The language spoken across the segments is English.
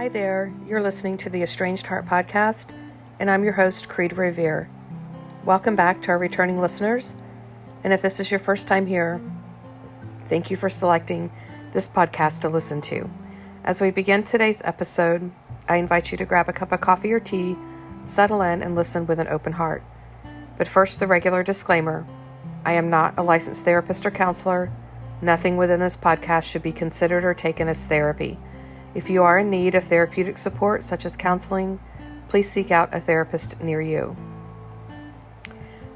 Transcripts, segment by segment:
Hi there, you're listening to the Estranged Heart podcast, and I'm your host, Kreed Revere. Welcome back to our returning listeners, and if this is your first time here, thank you for selecting this podcast to listen to. As we begin today's episode, I invite you to grab a cup of coffee or tea, settle in, and listen with an open heart. But first, the regular disclaimer. I am not a licensed therapist or counselor. Nothing within this podcast should be considered or taken as therapy. If you are in need of therapeutic support, such as counseling, please seek out a therapist near you.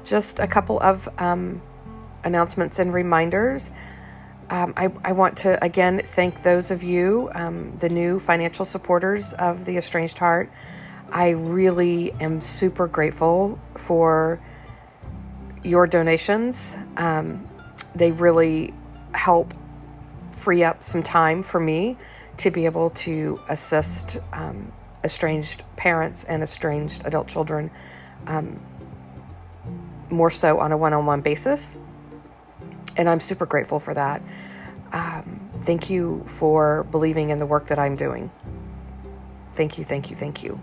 Just a couple of announcements and reminders. I want to, again, thank those of you, the new financial supporters of the Estranged Heart. I really am super grateful for your donations. They really help free up some time for me to be able to assist estranged parents and estranged adult children more so on a one-on-one basis. And I'm super grateful for that. Thank you for believing in the work that I'm doing. Thank you, thank you, thank you.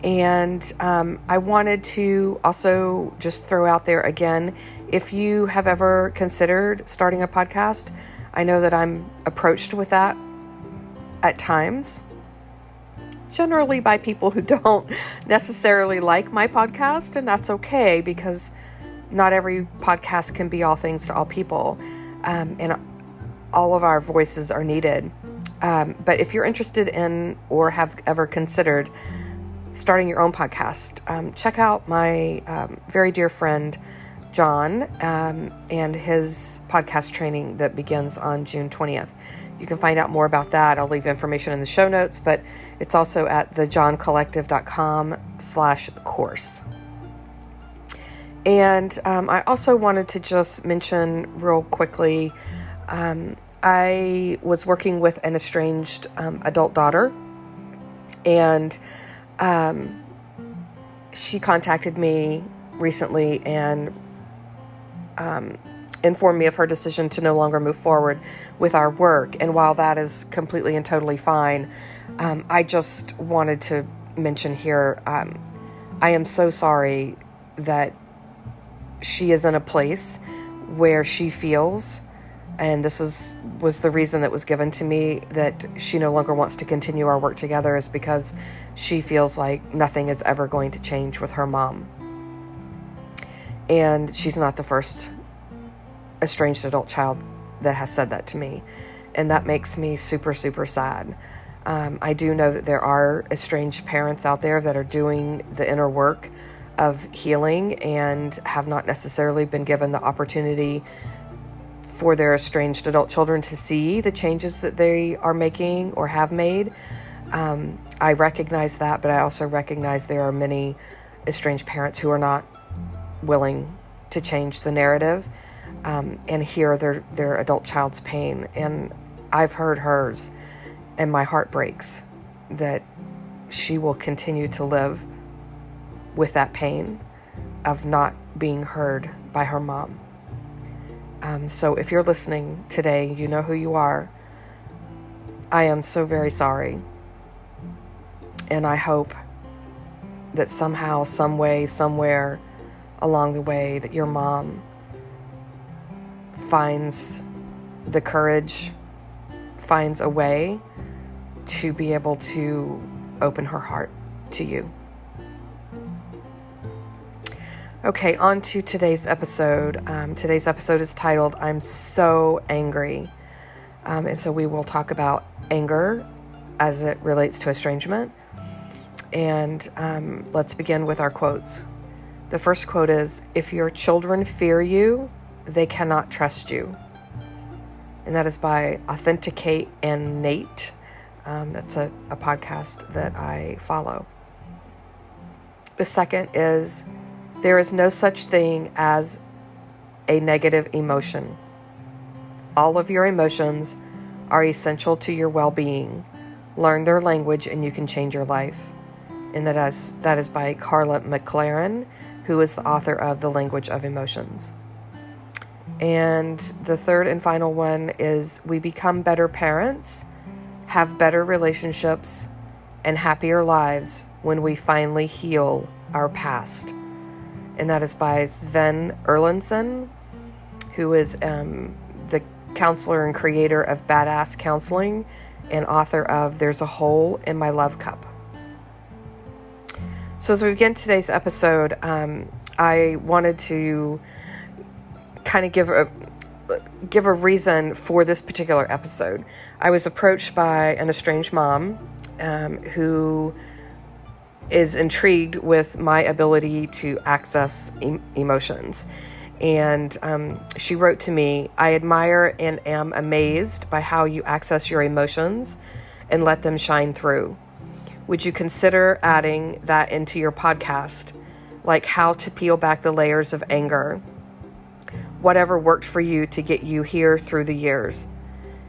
And I wanted to also just throw out there again, if you have ever considered starting a podcast, I know that I'm approached with that at times, generally by people who don't necessarily like my podcast, and that's okay because not every podcast can be all things to all people, and all of our voices are needed. But if you're interested in or have ever considered starting your own podcast, check out my very dear friend John and his podcast training that begins on June 20th. You can find out more about that. I'll leave information in the show notes, but it's also at thejohncollective.com/course. And I also wanted to just mention real quickly, I was working with an estranged adult daughter, and she contacted me recently and informed me of her decision to no longer move forward with our work. And while that is completely and totally fine, I just wanted to mention here, I am so sorry that she is in a place where she feels, and this was the reason that was given to me, that she no longer wants to continue our work together, is because she feels like nothing is ever going to change with her mom. And she's not the first estranged adult child that has said that to me. And that makes me super, super sad. I do know that there are estranged parents out there that are doing the inner work of healing and have not necessarily been given the opportunity for their estranged adult children to see the changes that they are making or have made. I recognize that, but I also recognize there are many estranged parents who are not willing to change the narrative and hear their adult child's pain. And I've heard hers, and my heart breaks that she will continue to live with that pain of not being heard by her mom. So if you're listening today, you know who you are. I am so very sorry. And I hope that somehow, some way, somewhere along the way, that your mom finds the courage, finds a way to be able to open her heart to you. Okay, on to today's episode. Today's episode is titled, I'm So Angry. And so we will talk about anger as it relates to estrangement. And let's begin with our quotes. The first quote is, if your children fear you, they cannot trust you. And that is by Authenticate and Nate. That's a podcast that I follow. The second is, there is no such thing as a negative emotion. All of your emotions are essential to your well-being. Learn their language and you can change your life. And that is by Carla McLaren, who is the author of The Language of Emotions. And the third and final one is, we become better parents, have better relationships, and happier lives when we finally heal our past. And that is by Sven Erlandson, who is the counselor and creator of Badass Counseling and author of There's a Hole in My Love Cup. So as we begin today's episode, I wanted to kind of give a reason for this particular episode. I was approached by an estranged mom who is intrigued with my ability to access emotions. And she wrote to me, "I admire and am amazed by how you access your emotions and let them shine through. Would you consider adding that into your podcast, like how to peel back the layers of anger? Whatever worked for you to get you here through the years.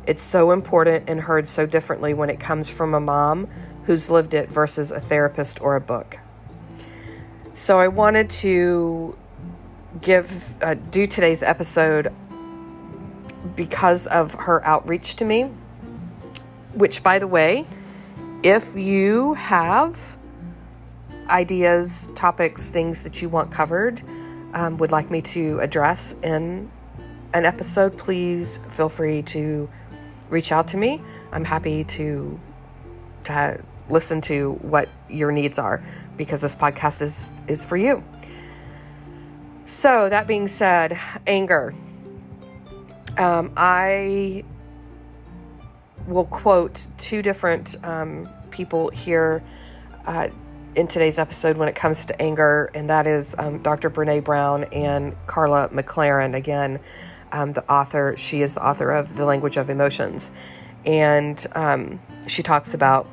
It's so important and heard so differently when it comes from a mom who's lived it versus a therapist or a book." So I wanted to do today's episode because of her outreach to me, which, by the way, if you have ideas, topics, things that you want covered, would like me to address in an episode, please feel free to reach out to me. I'm happy to listen to what your needs are, because this podcast is for you. So that being said, anger. I will quote two different people here in today's episode when it comes to anger, and that is Dr. Brene Brown and Carla McLaren. Again, the author, she is the author of The Language of Emotions, and she talks about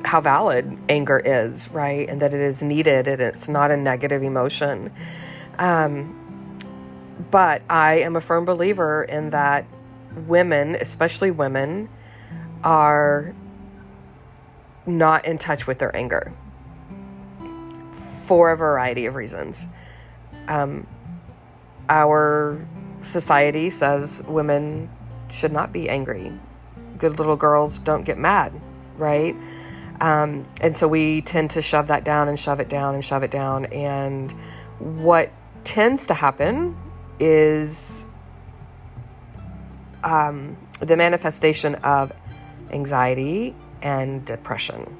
how valid anger is, right? And that it is needed, and it's not a negative emotion. But I am a firm believer in that women, especially women, are not in touch with their anger for a variety of reasons. Our society says women should not be angry. Good little girls don't get mad, right? And so we tend to shove that down and shove it down and shove it down. And what tends to happen is the manifestation of anxiety and depression,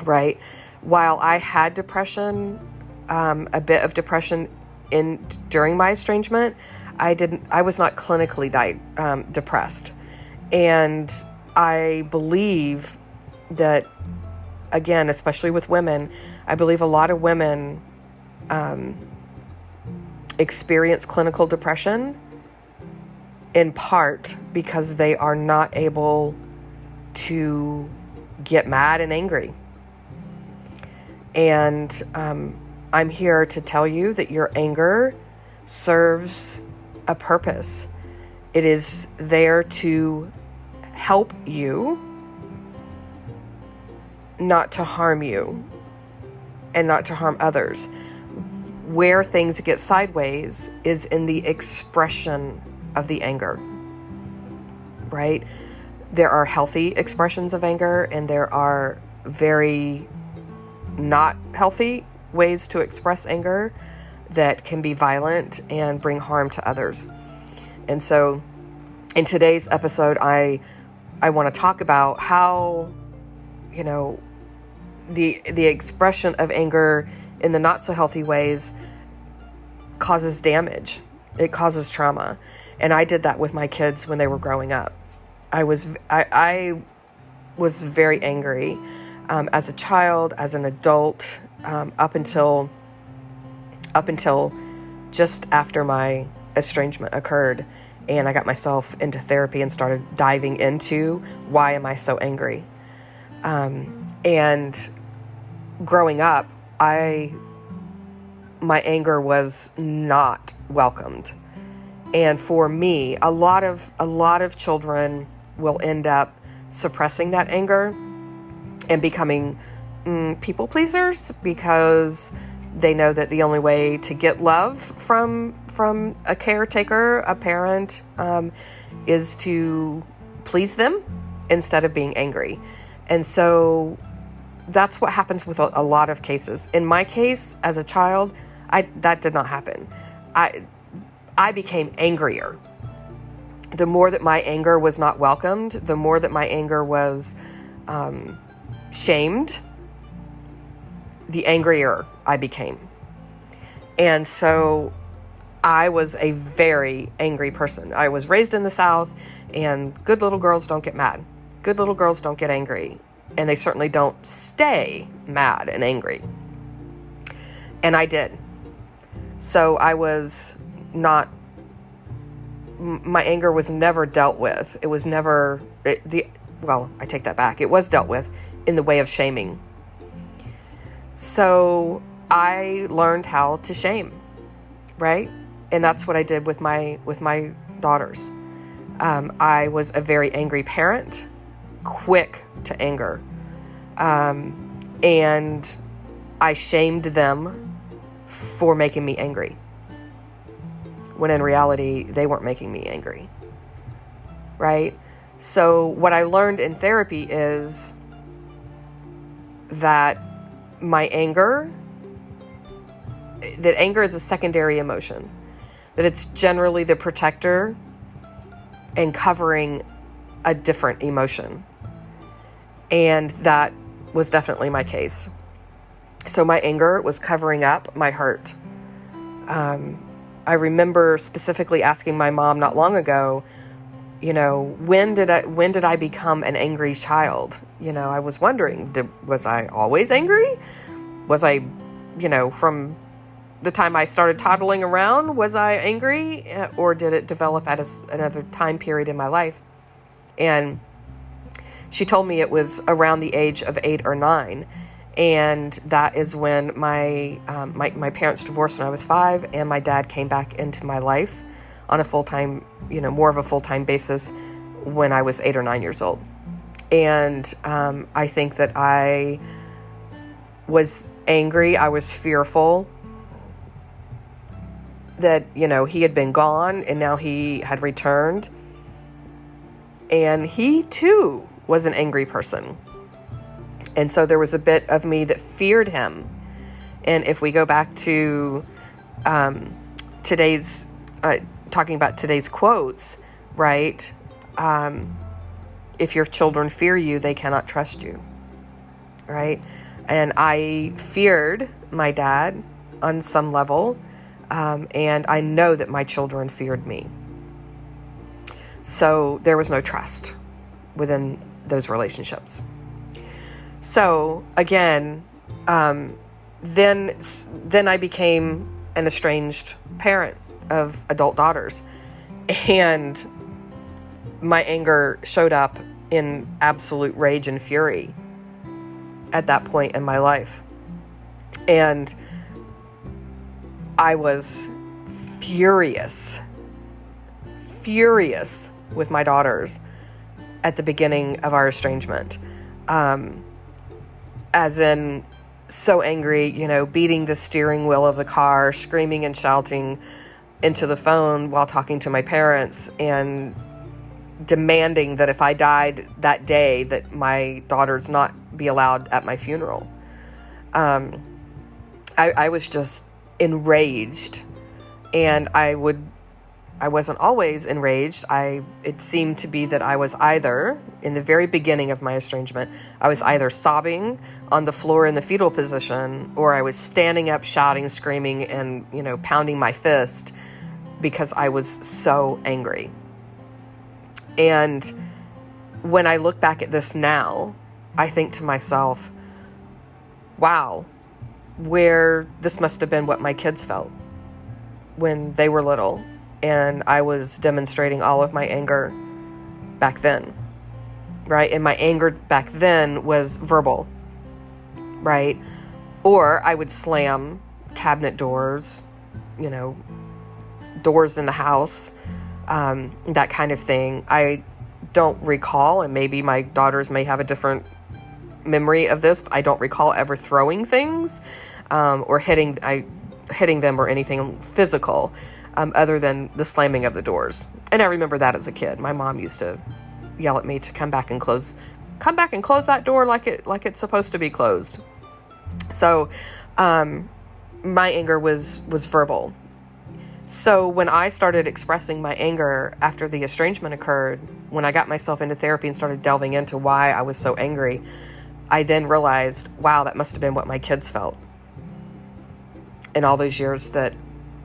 right? While I had depression, a bit of depression during my estrangement, I was not clinically depressed. And I believe that, again, especially with women, I believe a lot of women experience clinical depression in part because they are not able to get mad and angry. And I'm here to tell you that your anger serves a purpose. It is there to help you, not to harm you and not to harm others. Where things get sideways is in the expression of the anger, right? There are healthy expressions of anger, and there are very not healthy ways to express anger that can be violent and bring harm to others. And so in today's episode, I want to talk about how, the expression of anger in the not so healthy ways causes damage. It causes trauma. And I did that with my kids when they were growing up. I was very angry as a child, as an adult, up until just after my estrangement occurred, and I got myself into therapy and started diving into why am I so angry. And growing up, my anger was not welcomed. And for me, a lot of children will end up suppressing that anger and becoming people pleasers because they know that the only way to get love from a caretaker, a parent, is to please them instead of being angry. And so that's what happens with a lot of cases. In my case, as a child, that did not happen. I became angrier. The more that my anger was not welcomed, the more that my anger was shamed, the angrier I became. And so I was a very angry person. I was raised in the South, and good little girls don't get mad. Good little girls don't get angry. And they certainly don't stay mad and angry. And I did. So I was not, my anger was never dealt with. It was never, I take that back. It was dealt with in the way of shaming. So I learned how to shame, right? And that's what I did with my daughters. I was a very angry parent, quick to anger. And I shamed them for making me angry, when in reality, they weren't making me angry, right? So what I learned in therapy is that anger is a secondary emotion, that it's generally the protector and covering a different emotion. And that was definitely my case. So my anger was covering up my hurt. I remember specifically asking my mom not long ago, when did I become an angry child? I was wondering, was I always angry? Was I, from the time I started toddling around, was I angry? Or did it develop at another time period in my life? And she told me it was around the age of 8 or 9. And that is when my parents divorced when I was 5, and my dad came back into my life on a full-time, more of a full-time basis when I was 8 or 9 years old. And I think that I was angry. I was fearful that, he had been gone and now he had returned. And he too was an angry person. And so there was a bit of me that feared him. And if we go back to today's, talking about today's quotes, right? If your children fear you, they cannot trust you, right? And I feared my dad on some level, and I know that my children feared me. So there was no trust within those relationships. So again, then I became an estranged parent of adult daughters, and my anger showed up in absolute rage and fury at that point in my life. And I was furious with my daughters at the beginning of our estrangement. As in, so angry, beating the steering wheel of the car, screaming and shouting into the phone while talking to my parents, and demanding that if I died that day, that my daughters not be allowed at my funeral. I was just enraged, and I wasn't always enraged. It seemed to be that I was either, in the very beginning of my estrangement, I was either sobbing on the floor in the fetal position, or I was standing up, shouting, screaming, and, pounding my fist because I was so angry. And when I look back at this now, I think to myself, wow, this must have been what my kids felt when they were little. And I was demonstrating all of my anger back then, right? And my anger back then was verbal, right? Or I would slam cabinet doors, doors in the house, that kind of thing. I don't recall, and maybe my daughters may have a different memory of this, but I don't recall ever throwing things or hitting them or anything physical. Other than the slamming of the doors. And I remember that as a kid. My mom used to yell at me to come back and close come back and close that door like it's supposed to be closed. So, my anger was verbal. So when I started expressing my anger after the estrangement occurred, when I got myself into therapy and started delving into why I was so angry, I then realized, wow, that must have been what my kids felt in all those years that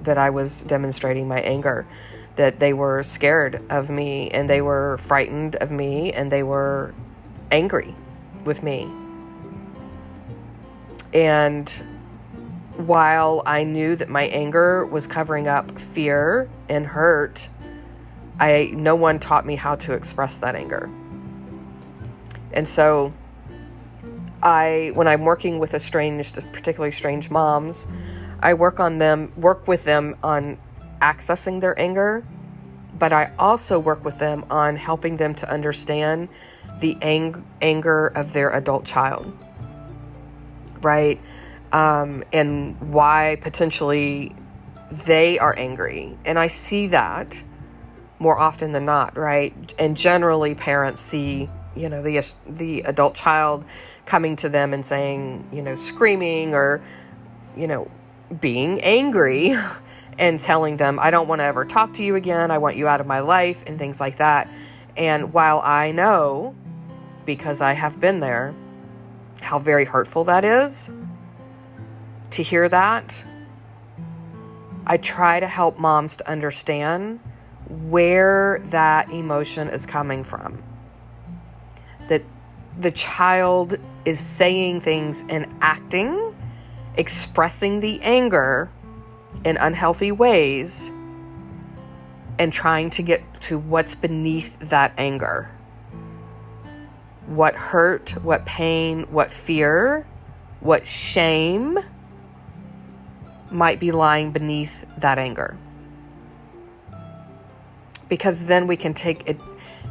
I was demonstrating my anger, that they were scared of me and they were frightened of me and they were angry with me. And while I knew that my anger was covering up fear and hurt, no one taught me how to express that anger. And so when I'm working with particularly estranged moms, I work with them on accessing their anger, but I also work with them on helping them to understand the anger of their adult child, right? And why potentially they are angry. And I see that more often than not, right? And generally parents see, the adult child coming to them and saying, screaming or, being angry and telling them, I don't want to ever talk to you again. I want you out of my life and things like that. And while I know, because I have been there, how very hurtful that is, to hear that, I try to help moms to understand where that emotion is coming from. That the child is saying things and acting, expressing the anger in unhealthy ways, and trying to get to what's beneath that anger. What hurt, what pain, what fear, what shame might be lying beneath that anger. Because then we can take it.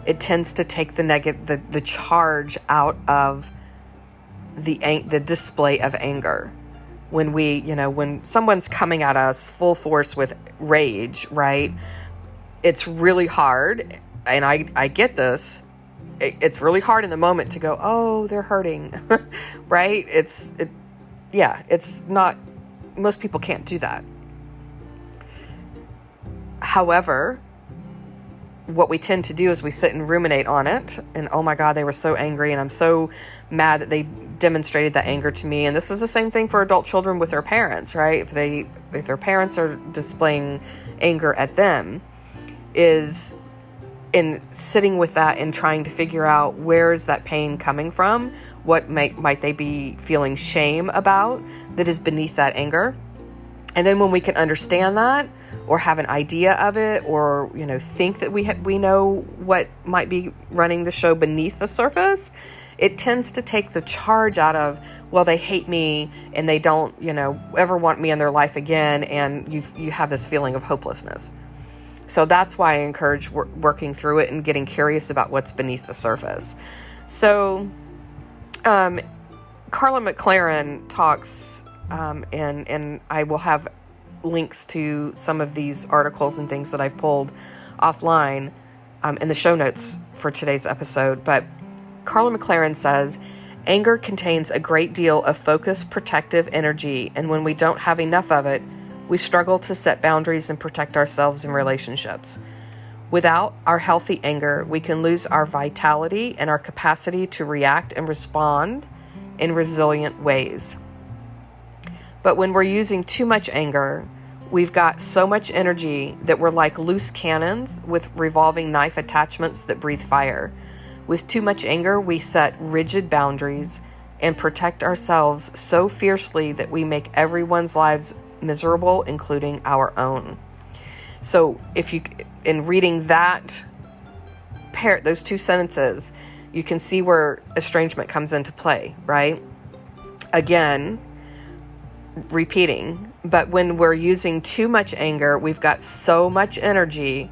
It tends to take the charge out of the display of anger. When when someone's coming at us full force with rage, right? It's really hard, and I get this. It's really hard in the moment to go, oh, they're hurting, right? It's not. Most people can't do that. However, what we tend to do is we sit and ruminate on it, and oh my God, they were so angry, and I'm so mad that they demonstrated that anger to me. And this is the same thing for adult children with their parents, right? If their parents are displaying anger at them, is in sitting with that and trying to figure out where is that pain coming from? What might they be feeling shame about that is beneath that anger? And then when we can understand that, or have an idea of it, or think that we know what might be running the show beneath the surface, it tends to take the charge out of, well, they hate me and they don't ever want me in their life again, and you have this feeling of hopelessness. So that's why I encourage working through it and getting curious about what's beneath the surface. So Carla McLaren talks, and I will have links to some of these articles and things that I've pulled offline in the show notes for today's episode. But Carla McLaren says, anger contains a great deal of focused, protective energy, and when we don't have enough of it, we struggle to set boundaries and protect ourselves in relationships. Without our healthy anger, we can lose our vitality and our capacity to react and respond in resilient ways. But when we're using too much anger, we've got so much energy that we're like loose cannons with revolving knife attachments that breathe fire. With too much anger, we set rigid boundaries and protect ourselves so fiercely that we make everyone's lives miserable, including our own. So in reading that those two sentences, you can see where estrangement comes into play, right? Again, repeating, but when we're using too much anger, we've got so much energy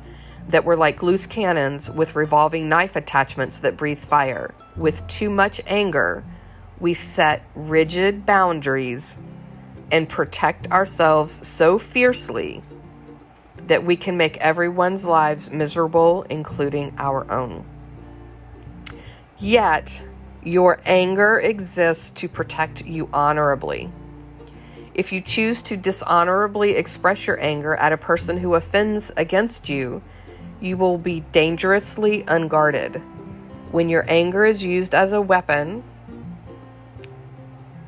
that we're like loose cannons with revolving knife attachments that breathe fire. With too much anger, we set rigid boundaries and protect ourselves so fiercely that we can make everyone's lives miserable, including our own. Yet, Your anger exists to protect you honorably. If you choose to dishonorably express your anger at a person who offends against you, you will be dangerously unguarded. When your anger is used as a weapon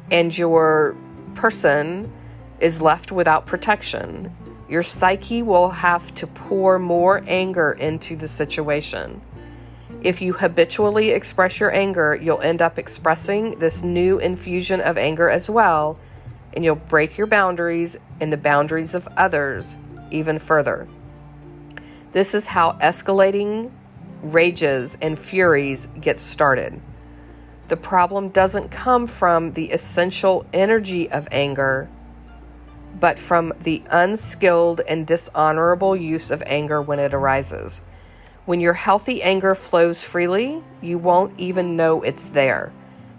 and your person is left without protection, your psyche will have to pour more anger into the situation. If you habitually express your anger, you'll end up expressing this new infusion of anger as well, and you'll break your boundaries and the boundaries of others even further. This is how escalating rages and furies get started. The problem doesn't come from the essential energy of anger, but from the unskilled and dishonorable use of anger when it arises. When your healthy anger flows freely, you won't even know it's there.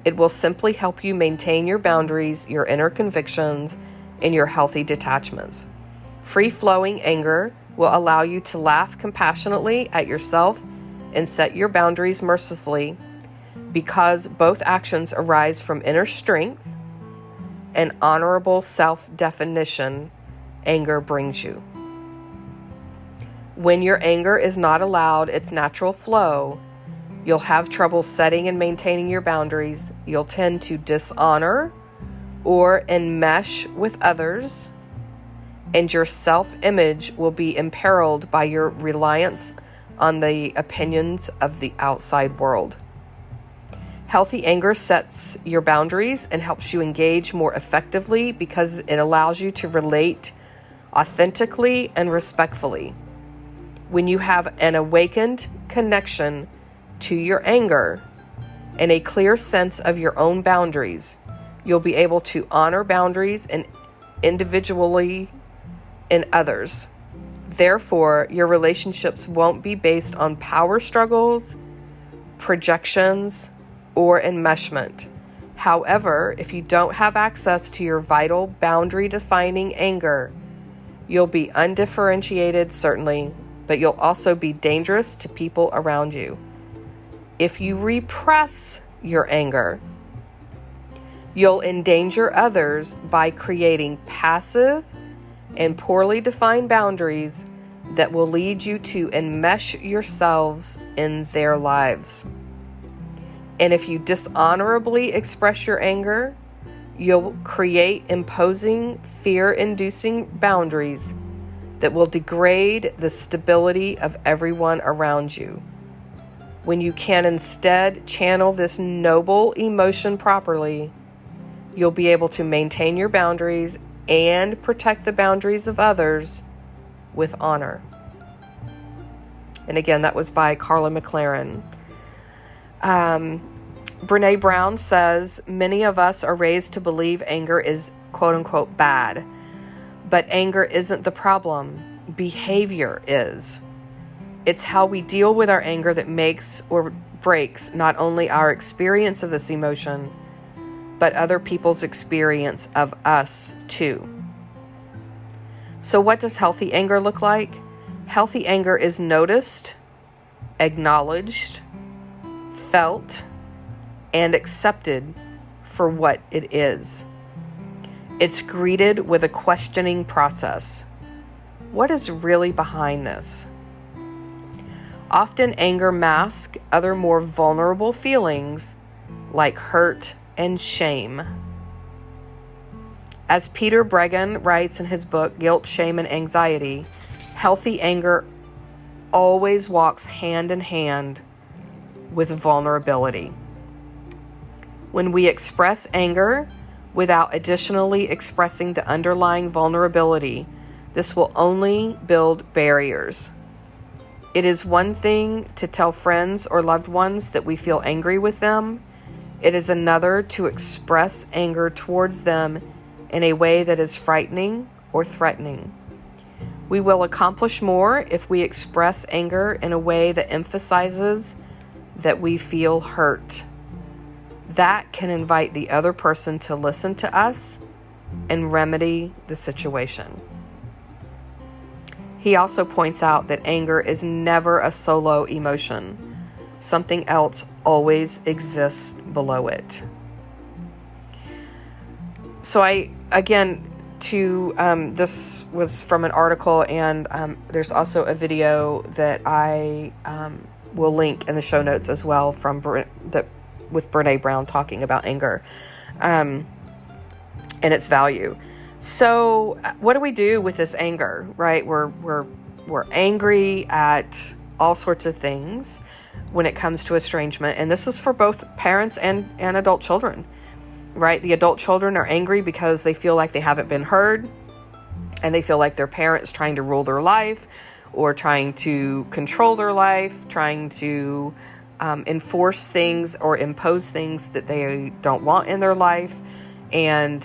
It will simply help you maintain your boundaries, your inner convictions, and your healthy detachments. Free-flowing anger will allow you to laugh compassionately at yourself and set your boundaries mercifully, because both actions arise from inner strength and honorable self-definition anger brings you. When your anger is not allowed its natural flow, you'll have trouble setting and maintaining your boundaries. You'll tend to dishonor or enmesh with others, and your self-image will be imperiled by your reliance on the opinions of the outside world. Healthy anger sets your boundaries and helps you engage more effectively because it allows you to relate authentically and respectfully. When you have an awakened connection to your anger and a clear sense of your own boundaries, you'll be able to honor boundaries and individually in others. Therefore, your relationships won't be based on power struggles, projections, or enmeshment. However, if you don't have access to your vital boundary-defining anger, you'll be undifferentiated, certainly, but you'll also be dangerous to people around you. If you repress your anger, you'll endanger others by creating passive and poorly defined boundaries that will lead you to enmesh yourselves in their lives. And if you dishonorably express your anger, you'll create imposing, fear-inducing boundaries that will degrade the stability of everyone around you. When you can instead channel this noble emotion properly, you'll be able to maintain your boundaries and protect the boundaries of others with honor. And again, that was by Carla McLaren. Brene Brown says, many of us are raised to believe anger is quote-unquote bad. But anger isn't the problem. Behavior is. It's how we deal with our anger that makes or breaks not only our experience of this emotion, but other people's experience of us too. So what does healthy anger look like? Healthy anger is noticed, acknowledged, felt, and accepted for what it is. It's greeted with a questioning process. What is really behind this? Often anger masks other more vulnerable feelings like hurt and shame. As Peter Bregan writes in his book, Guilt, Shame, and Anxiety, healthy anger always walks hand in hand with vulnerability. When we express anger without additionally expressing the underlying vulnerability, this will only build barriers. It is one thing to tell friends or loved ones that we feel angry with them. It is another to express anger towards them in a way that is frightening or threatening. We will accomplish more if we express anger in a way that emphasizes that we feel hurt. That can invite the other person to listen to us and remedy the situation. He also points out that anger is never a solo emotion. something else always exists below it. So this was from an article, and there's also a video that I will link in the show notes as well with Brene Brown talking about anger and its value. So what do we do with this anger, right? We're angry at all sorts of things when it comes to estrangement. And this is for both parents and adult children, right? The adult children are angry because they feel like they haven't been heard, and they feel like their parents trying to rule their life or trying to control their life, trying to enforce things or impose things that they don't want in their life. And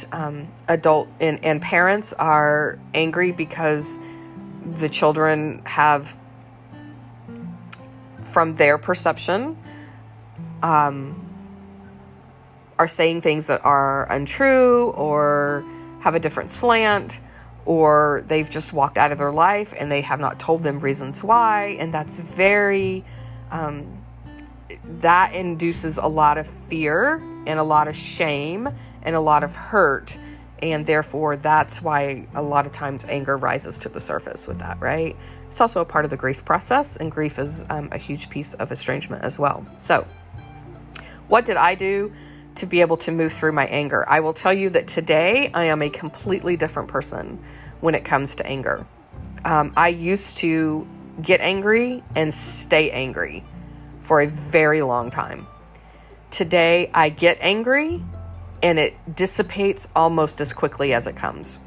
parents are angry because the children have, from their perception, are saying things that are untrue or have a different slant, or they've just walked out of their life and they have not told them reasons why. And that's very, that induces a lot of fear and a lot of shame and a lot of hurt. And therefore, that's why a lot of times anger rises to the surface with that, right? It's also a part of the grief process, and grief is a huge piece of estrangement as well. So what did I do to be able to move through my anger? I will tell you that today I am a completely different person when it comes to anger. I used to get angry and stay angry for a very long time. Today I get angry and it dissipates almost as quickly as it comes.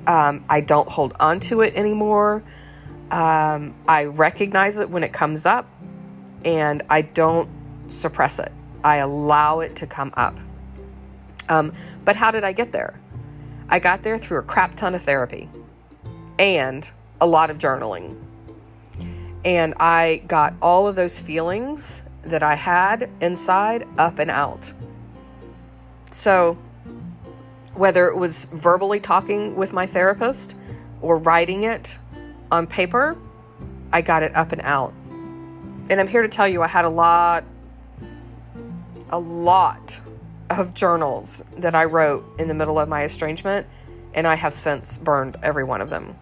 I don't hold on to it anymore. I recognize it when it comes up, and I don't suppress it. I allow it to come up. But how did I get there? I got there through a crap ton of therapy and a lot of journaling. And I got all of those feelings that I had inside up and out. So whether it was verbally talking with my therapist or writing it on paper, I got it up and out. And I'm here to tell you, I had a lot of journals that I wrote in the middle of my estrangement, and I have since burned every one of them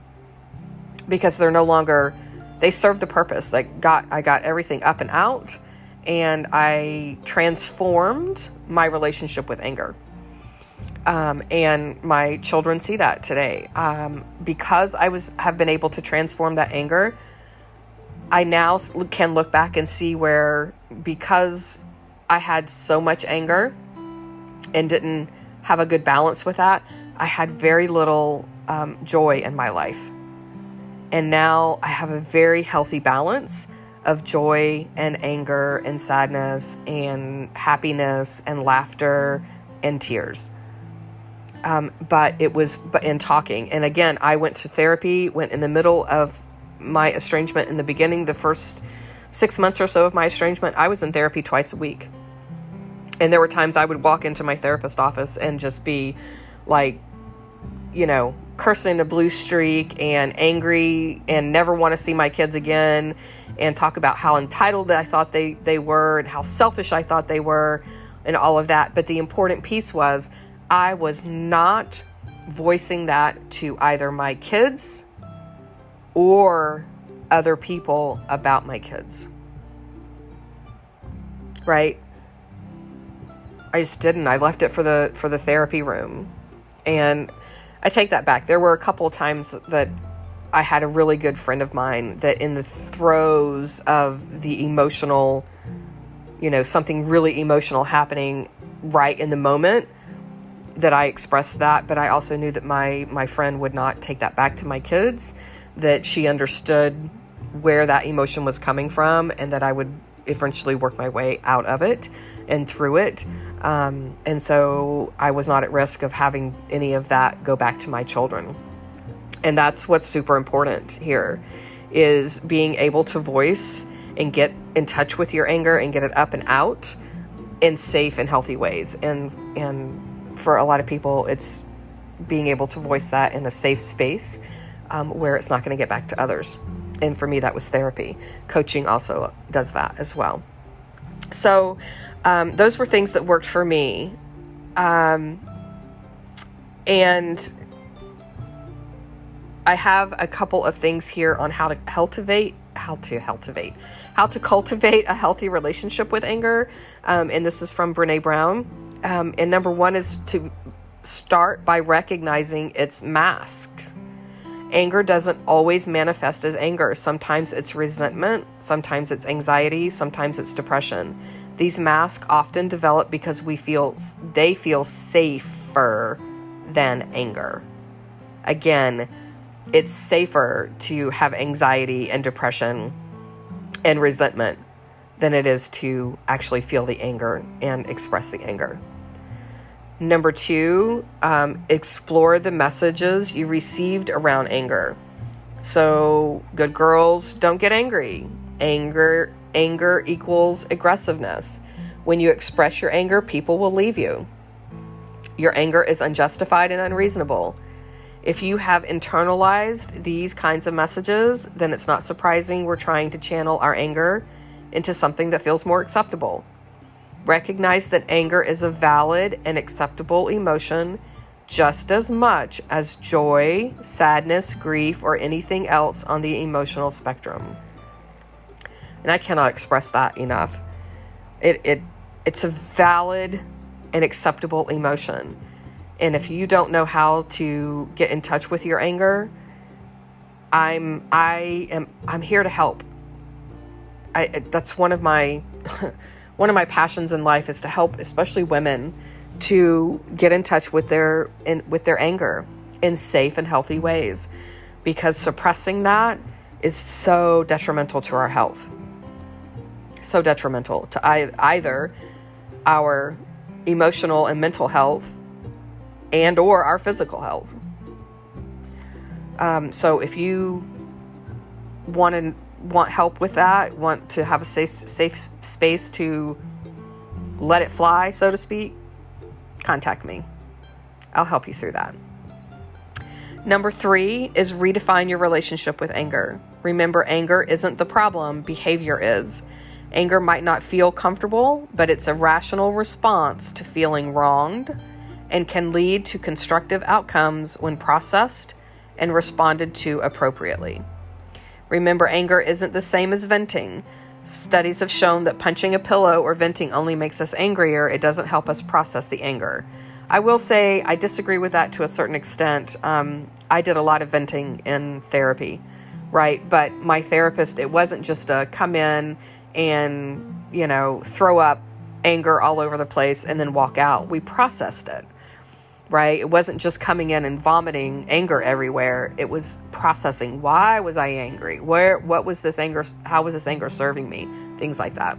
because they're no longer, they serve the purpose. I got everything up and out, and I transformed my relationship with anger. And my children see that today. Because I have been able to transform that anger, I now can look back and see where, because I had so much anger and didn't have a good balance with that, I had very little joy in my life. And now I have a very healthy balance of joy and anger and sadness and happiness and laughter and tears. But it was in talking. And again, I went to therapy, went in the middle of my estrangement. In the beginning, the first 6 months or so of my estrangement, I was in therapy twice a week. And there were times I would walk into my therapist's office and just be like, cursing a blue streak and angry and never want to see my kids again, and talk about how entitled I thought they were and how selfish I thought they were and all of that. But the important piece was I was not voicing that to either my kids or other people about my kids. Right? I just didn't. I left it for the therapy room. And I take that back. There were a couple of times that I had a really good friend of mine that in the throes of the emotional, something really emotional happening right in the moment, that I expressed that. But I also knew that my friend would not take that back to my kids, that she understood where that emotion was coming from, and that I would eventually work my way out of it and through it. And so I was not at risk of having any of that go back to my children. And that's what's super important here, is being able to voice and get in touch with your anger and get it up and out in safe and healthy ways. And for a lot of people, it's being able to voice that in a safe space where it's not going to get back to others. And for me, that was therapy. Coaching also does that as well. So those were things that worked for me. And I have a couple of things here on how to cultivate a healthy relationship with anger. And this is from Brene Brown. And number one is to start by recognizing its masks. Anger doesn't always manifest as anger. Sometimes it's resentment, sometimes it's anxiety, sometimes it's depression. These masks often develop because they feel safer than anger. Again, it's safer to have anxiety and depression and resentment than it is to actually feel the anger and express the anger. Number two, explore the messages you received around anger. So, good girls, don't get angry. Anger equals aggressiveness. When you express your anger, people will leave you. Your anger is unjustified and unreasonable. If you have internalized these kinds of messages, then it's not surprising we're trying to channel our anger into something that feels more acceptable. Recognize that anger is a valid and acceptable emotion just as much as joy, sadness, grief, or anything else on the emotional spectrum. And I cannot express that enough. It's a valid and acceptable emotion. And if you don't know how to get in touch with your anger, I'm here to help. That's one of my passions in life, is to help, especially women, to get in touch with their anger in safe and healthy ways, because suppressing that is so detrimental to our health, so detrimental to either our emotional and mental health and or our physical health. So if you want help with that, want to have a safe space to let it fly, so to speak, contact me. I'll help you through that. Number three is redefine your relationship with anger. Remember, anger isn't the problem, behavior is. Anger might not feel comfortable, but it's a rational response to feeling wronged and can lead to constructive outcomes when processed and responded to appropriately. Remember, anger isn't the same as venting. Studies have shown that punching a pillow or venting only makes us angrier. It doesn't help us process the anger. I will say I disagree with that to a certain extent. I did a lot of venting in therapy, right? But my therapist, it wasn't just a come in and, throw up anger all over the place and then walk out. We processed it, right? It wasn't just coming in and vomiting anger everywhere. It was processing. Why was I angry? What was this anger? How was this anger serving me? Things like that.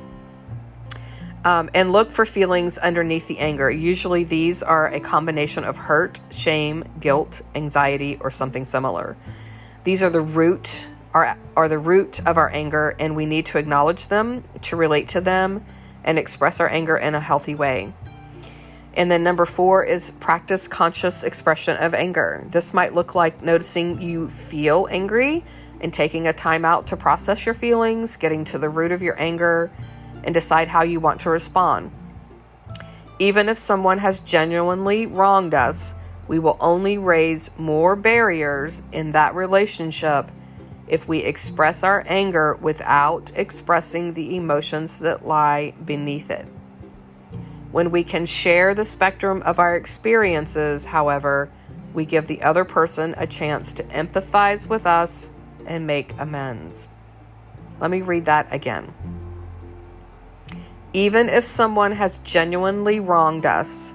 And look for feelings underneath the anger. Usually these are a combination of hurt, shame, guilt, anxiety, or something similar. These are the root of our anger, and we need to acknowledge them, to relate to them, and express our anger in a healthy way. And then number 4 is practice conscious expression of anger. This might look like noticing you feel angry and taking a time out to process your feelings, getting to the root of your anger, and decide how you want to respond. Even if someone has genuinely wronged us, we will only raise more barriers in that relationship if we express our anger without expressing the emotions that lie beneath it. When we can share the spectrum of our experiences, however, we give the other person a chance to empathize with us and make amends. Let me read that again. Even if someone has genuinely wronged us,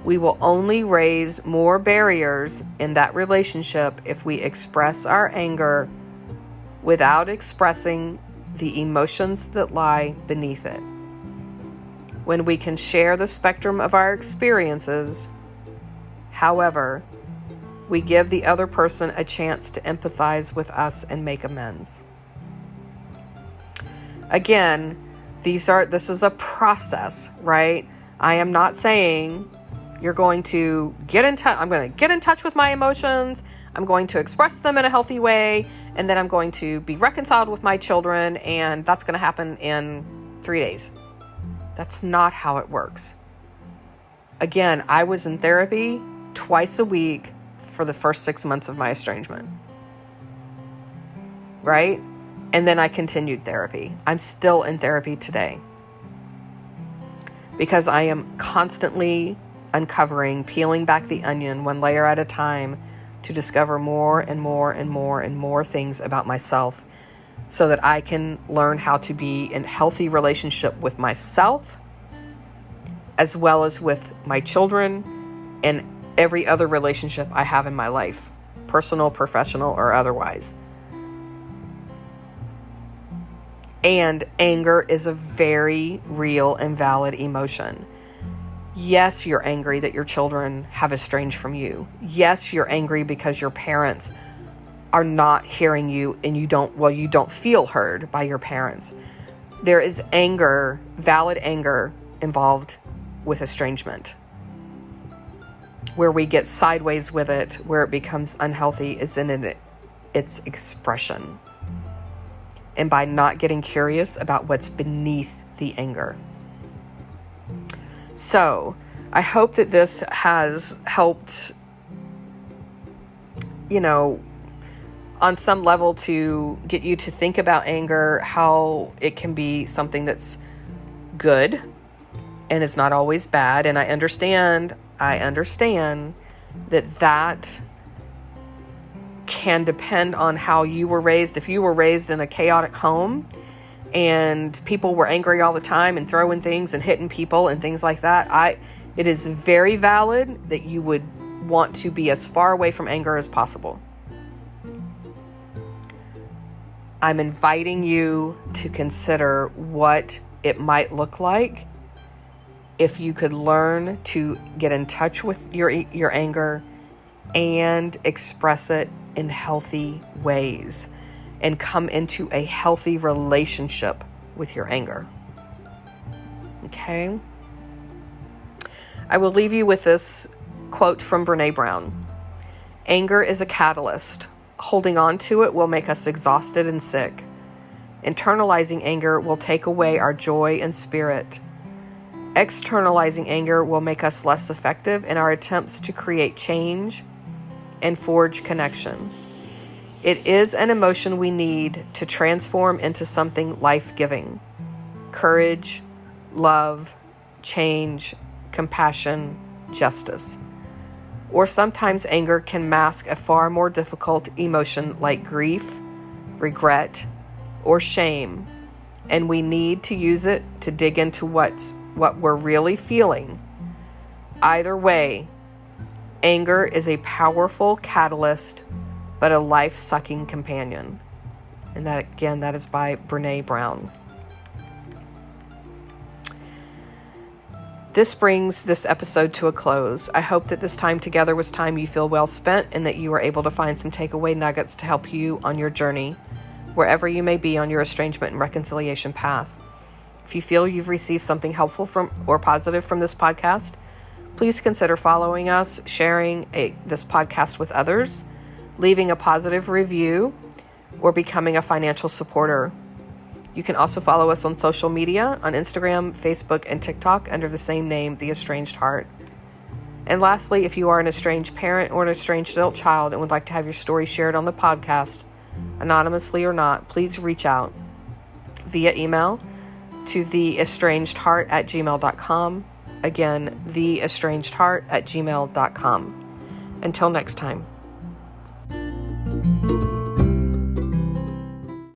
we will only raise more barriers in that relationship if we express our anger without expressing the emotions that lie beneath it. When we can share the spectrum of our experiences, however, we give the other person a chance to empathize with us and make amends. Again, this is a process, right? I am not saying you're going to get in touch. I'm going to get in touch with my emotions. I'm going to express them in a healthy way. And then I'm going to be reconciled with my children. And that's going to happen in 3 days. That's not how it works. Again, I was in therapy twice a week for the first 6 months of my estrangement. Right? And then I continued therapy. I'm still in therapy today. Because I am constantly uncovering, peeling back the onion one layer at a time to discover more and more and more and more things about myself so that I can learn how to be in healthy relationship with myself as well as with my children and every other relationship I have in my life, personal, professional, or otherwise. And anger is a very real and valid emotion. Yes, you're angry that your children have estranged from you. Yes, you're angry because your parents are not hearing you and you don't feel heard by your parents. There is anger, valid anger involved with estrangement. Where we get sideways with it, where it becomes unhealthy, is in its expression. And by not getting curious about what's beneath the anger. So, I hope that this has helped, on some level to get you to think about anger, how it can be something that's good and is not always bad. And I understand that can depend on how you were raised. If you were raised in a chaotic home and people were angry all the time and throwing things and hitting people and things like that, it is very valid that you would want to be as far away from anger as possible. I'm inviting you to consider what it might look like if you could learn to get in touch with your anger and express it in healthy ways and come into a healthy relationship with your anger. Okay? I will leave you with this quote from Brené Brown. Anger is a catalyst. Holding on to it will make us exhausted and sick. Internalizing anger will take away our joy and spirit. Externalizing anger will make us less effective in our attempts to create change and forge connection. It is an emotion we need to transform into something life-giving. Courage, love, change, compassion, justice. Or sometimes anger can mask a far more difficult emotion like grief, regret, or shame, and we need to use it to dig into what we're really feeling. Either way, anger is a powerful catalyst, but a life-sucking companion. And that is by Brené Brown. This brings this episode to a close. I hope that this time together was time you feel well spent and that you were able to find some takeaway nuggets to help you on your journey, wherever you may be on your estrangement and reconciliation path. If you feel you've received something helpful or positive from this podcast, please consider following us, sharing this podcast with others, leaving a positive review, or becoming a financial supporter. You can also follow us on social media, on Instagram, Facebook, and TikTok under the same name, The Estranged Heart. And lastly, if you are an estranged parent or an estranged adult child and would like to have your story shared on the podcast, anonymously or not, please reach out via email to theestrangedheart@gmail.com. Again, theestrangedheart@gmail.com. Until next time.